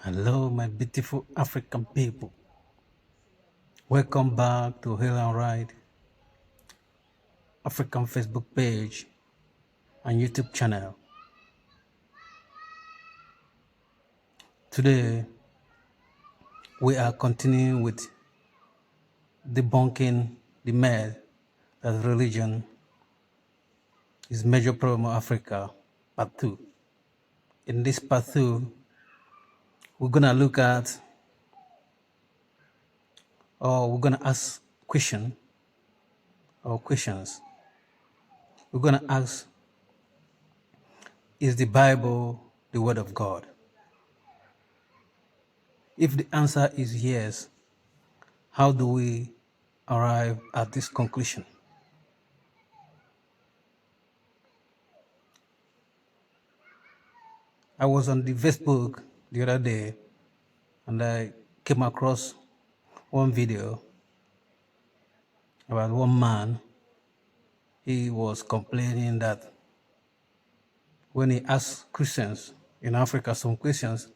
Hello, my beautiful African people. Welcome back to Hail and Ride African Facebook page and YouTube channel. Today, we are continuing with debunking the myth that religion is major problem of Africa, part 2. In this part 2, we're gonna look at, or we're gonna ask questions. We're gonna ask, is the Bible the word of God? If the answer is yes, how do we arrive at this conclusion? I was on the Facebook the other day and I came across one video about one man. He was complaining that when he asks Christians in Africa some questions,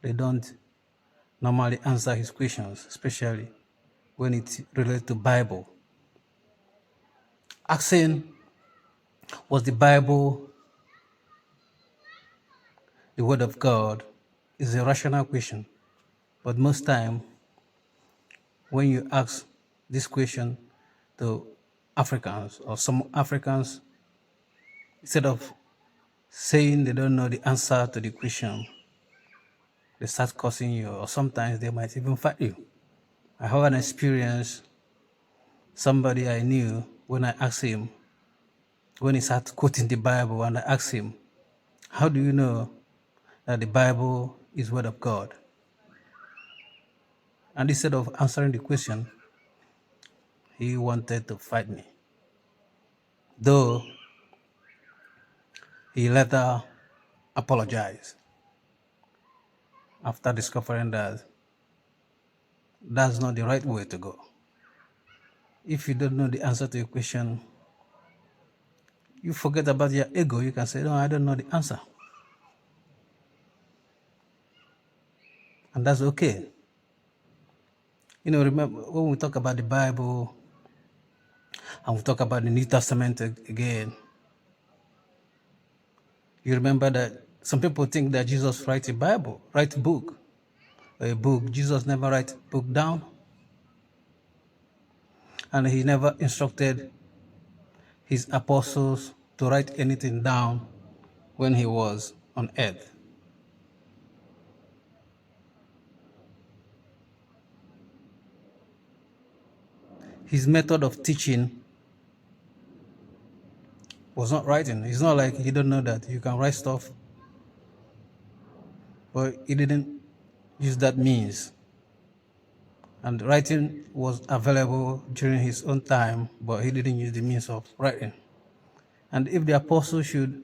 they don't normally answer his questions, especially when it relates to Bible. Asking, was the Bible the word of God, is a rational question. But most time, when you ask this question to Africans or some Africans, instead of saying they don't know the answer to the question, they start cursing you, or sometimes they might even fight you. I have an experience, somebody I knew, when I asked him, when he started quoting the Bible, and I asked him, how do you know that the Bible is word of God? And instead of answering the question, he wanted to fight me. Though he later apologized after discovering that that's not the right way to go. If you don't know the answer to a question, you forget about your ego. You can say, no, I don't know the answer. And that's okay. You know, remember when we talk about the Bible and we talk about the New Testament again, you remember that some people think that Jesus write a book. A book. Jesus never write book down. And he never instructed his apostles to write anything down when he was on earth. His method of teaching was not writing. It's not like he don't know that you can write stuff, but he didn't use that means. And writing was available during his own time, but he didn't use the means of writing. And if the apostle should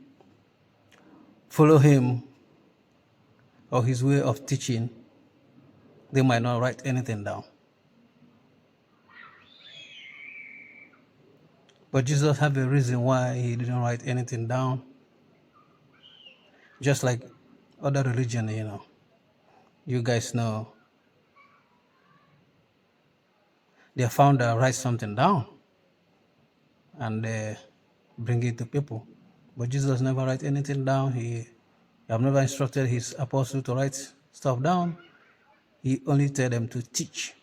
follow him or his way of teaching, they might not write anything down. But Jesus had a reason why he didn't write anything down. Just like other religion, you guys know, their founder writes something down and they bring it to people. But Jesus never write anything down. He have never instructed his apostle to write stuff down. He only tell them to teach.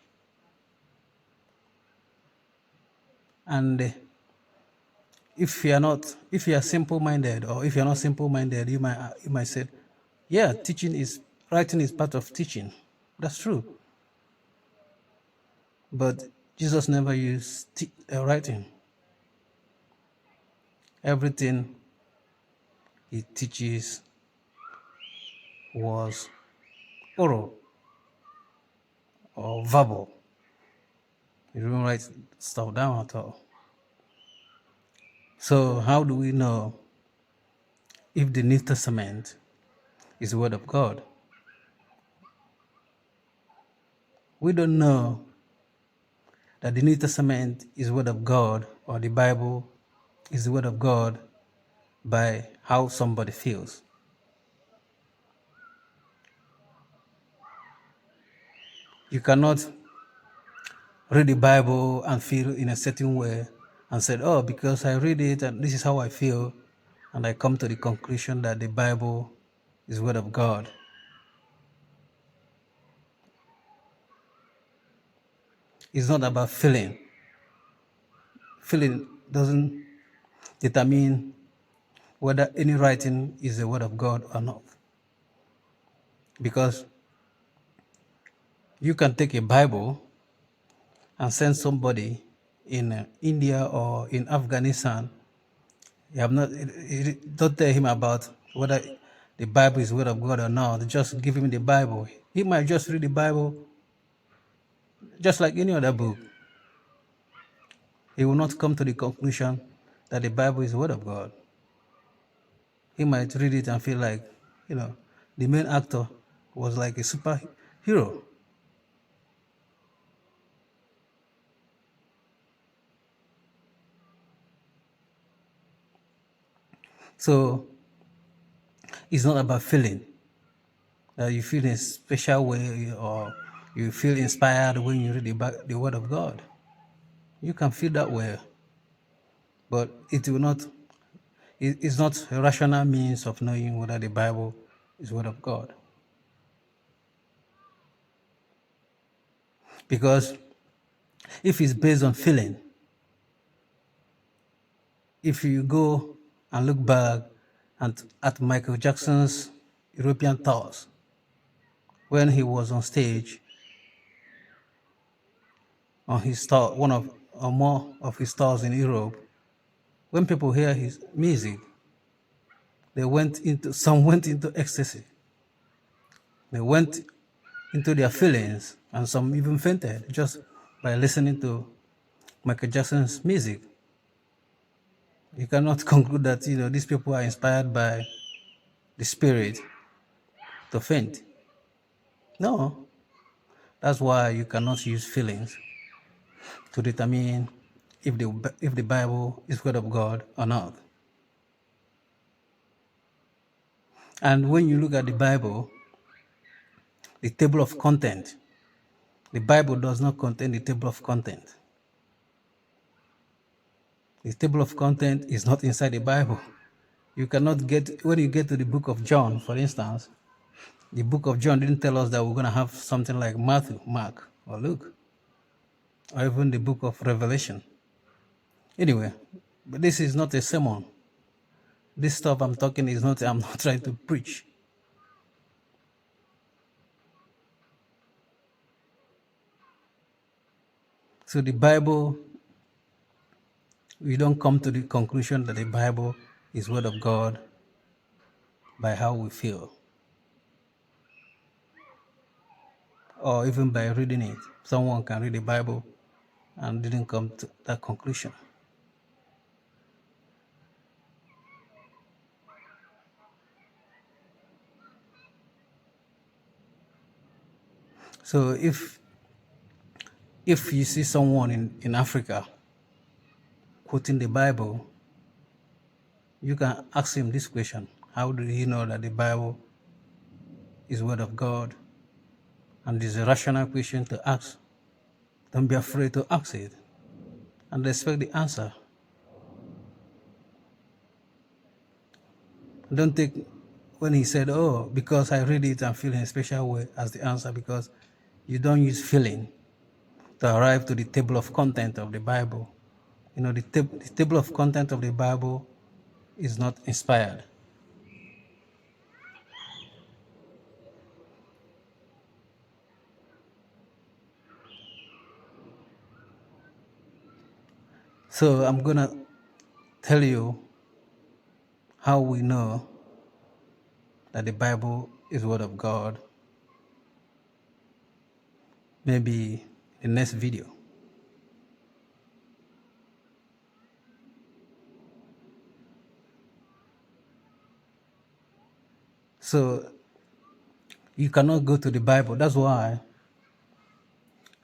And if you are simple-minded, or if you're not simple-minded, you might say, yeah, writing is part of teaching. That's true. But Jesus never used writing. Everything he teaches was oral or verbal. He didn't write stuff down at all. So how do we know if the New Testament is the word of God? We don't know that the New Testament is the word of God, or the Bible is the word of God, by how somebody feels. You cannot read the Bible and feel in a certain way and said, oh, because I read it and this is how I feel, and I come to the conclusion that the Bible is Word of God. It's not about feeling. Feeling doesn't determine whether any writing is the Word of God or not. Because you can take a Bible and send somebody in India or in Afghanistan. You have not, don't tell him about whether the Bible is Word of God or not. Just give him the Bible. He might just read the Bible just like any other book. He will not come to the conclusion that the Bible is the Word of God. He might read it and feel like, the main actor was like a superhero. So it's not about feeling that you feel in a special way or you feel inspired when you read the Word of God. You can feel that way, but it will not. It's not a rational means of knowing whether the Bible is Word of God, because if it's based on feeling, if you go and look back at Michael Jackson's European tours, when he was on stage on his tour, one of or more of his tours in Europe, when people hear his music, some went into ecstasy. They went into their feelings, and some even fainted just by listening to Michael Jackson's music. You cannot conclude that these people are inspired by the spirit to faint. No, that's why you cannot use feelings to determine if the Bible is Word of God or not. And when you look at the Bible, the table of content, the Bible does not contain the table of content. The table of content is not inside the Bible. You cannot when you get to the book of John, for instance, the book of John didn't tell us that we're going to have something like Matthew, Mark, or Luke, or even the book of Revelation. Anyway, but this is not a sermon. This stuff I'm talking I'm not trying to preach. So the Bible, we don't come to the conclusion that the Bible is Word of God by how we feel, or even by reading it. Someone can read the Bible and didn't come to that conclusion. So if you see someone in Africa quoting the Bible, you can ask him this question: how do he know that the Bible is Word of God? And it's a rational question to ask. Don't be afraid to ask it and expect the answer. Don't take when he said, oh, because I read it and feel in a special way as the answer, because you don't use feeling to arrive to the table of content of the Bible. The table of content of the Bible is not inspired. So I'm going to tell you how we know that the Bible is Word of God, maybe the next video. So you cannot go to the Bible. That's why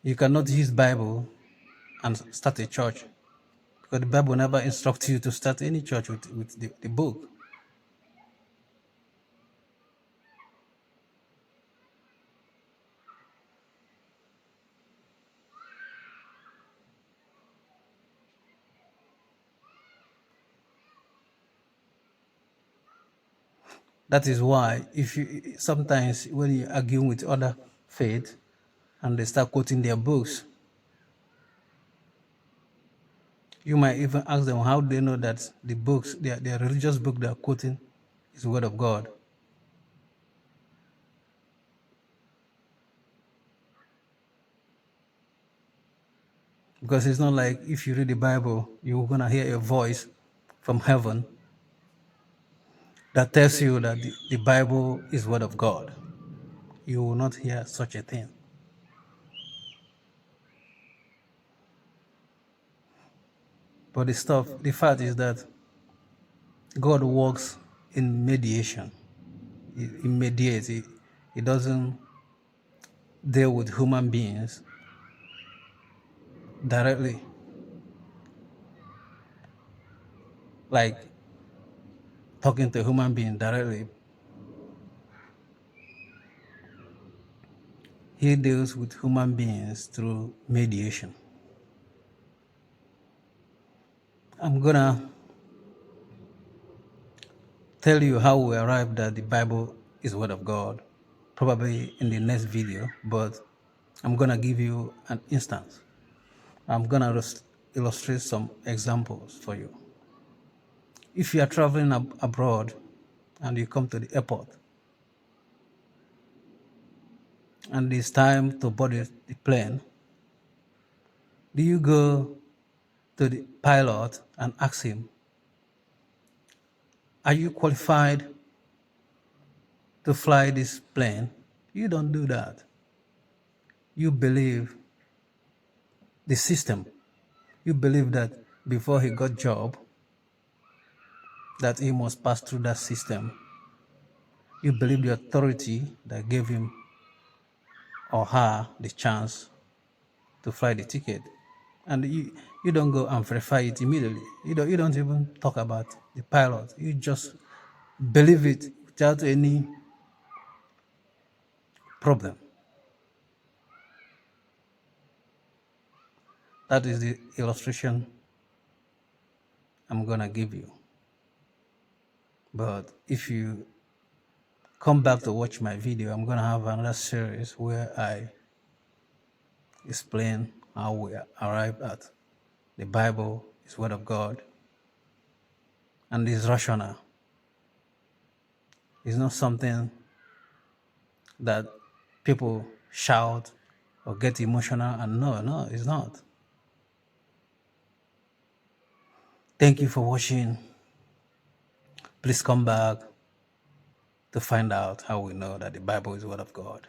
you cannot use Bible and start a church, because the Bible never instructs you to start any church with the book. That is why if you sometimes when you argue with other faith and they start quoting their books, you might even ask them how they know that the books, their religious book they are quoting is the word of God. Because it's not like if you read the Bible, you're gonna hear a voice from heaven that tells you that the Bible is word of God. You will not hear such a thing. But the fact is that God works in mediation. He mediates. He doesn't deal with human beings directly, like talking to a human being directly. He deals with human beings through mediation. I'm gonna tell you how we arrived that the Bible is word of God, probably in the next video, but I'm gonna give you an instance. I'm gonna illustrate some examples for you. If you are traveling abroad and you come to the airport and it's time to board the plane, do you go to the pilot and ask him, are you qualified to fly this plane? You don't do that. You believe the system. You believe that before he got job, that he must pass through that system. You believe the authority that gave him or her the chance to fly the ticket. And you don't go and verify it immediately. You don't even talk about the pilot. You just believe it without any problem. That is the illustration I'm gonna give you. But if you come back to watch my video, I'm gonna have another series where I explain how we arrived at the Bible is word of God and is rational. It's not something that people shout or get emotional and no, it's not. Thank you for watching. Please come back to find out how we know that the Bible is word of God,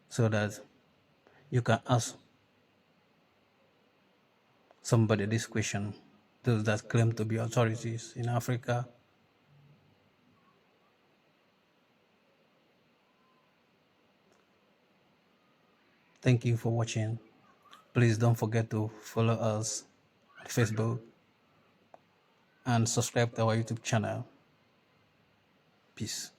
so that you can ask somebody this question, those that claim to be authorities in Africa. Thank you for watching. Please don't forget to follow us on Facebook and subscribe to our YouTube channel. Peace.